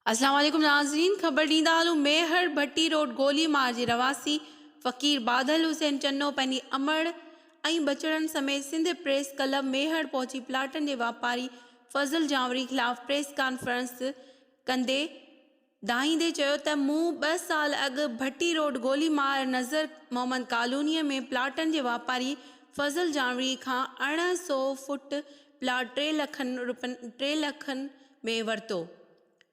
अस्सलाम वालेकुम नाज़रीन। ख़बर ॾींदा हलूं मेहर भट्टी रोड गोली मार जे रवासी फ़कीर बादल हुसैन चन्नो पंहिंजी अमड़ ऐं बचड़नि समेत सिंध प्रेस क्लब मेहर पहुची प्लाटनि जे वापारी फज़ल जावरी ख़िलाफ़ प्रेस कॉन्फ्रेंस कंदे दाहींदे चयो त मूं 2 साल अॻु भट्टी रोड गोली मार नज़र मोहम्मद कॉलोनीअ में प्लाटनि जे वापारी फज़ल जावरी खां 800 फुट प्लाट 3 लखनि में वरितो,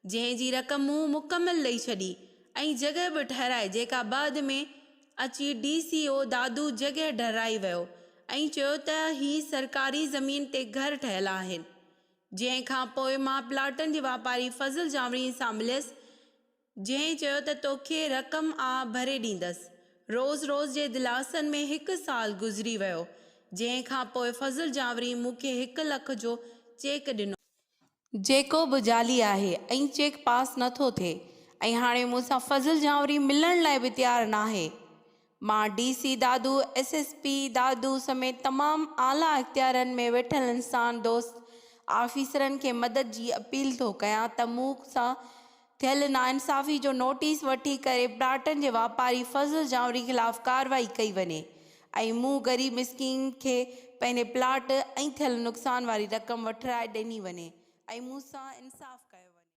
जंहिंजी रक़म मूं मुकमिल ॾेई छॾी ऐं जॻह बि ठहिराए, जेका बाद में अची DCO दादू जॻह ॾहिराई वियो ऐं चयो त ही सरकारी ज़मीन ते घर ठहियल आहिनि। जंहिंखां पोइ मां प्लाटनि जे वापारी फज़ल जावरी सां मिलियसि, जंहिं चयो त तोखे रक़म भरे ॾींदसि। रोज़ जे दिलासनि में 1 साल गुज़री वियो, जंहिंखां पोइ फज़ल जावरी मूंखे 1 लख जो चेक ॾिनो, जेको बि जाली आहे ऐं चेक पास नथो थिए ऐं हाणे मूंसां फज़ल जावरी मिलण लाइ बि तयारु न आहे। मां DC दादू, SSP दादू समेत तमामु आला इख़्तियारनि में वेठल इंसान दोस्त आफ़ीसरनि खे मदद जी अपील थो कयां त मूंसां थियल नाइंसाफ़ी जो नोटिस वठी करे प्लाटनि जे वापारी फज़ल जावरी ख़िलाफ़ कार्रवाई कई वञे ऐं मूं ग़रीब मिस्कीन खे पंहिंजे प्लाट ऐं थियल नुक़सान वारी रक़म वठराए ॾिनी वञे ऐं मूंसां इंसाफ़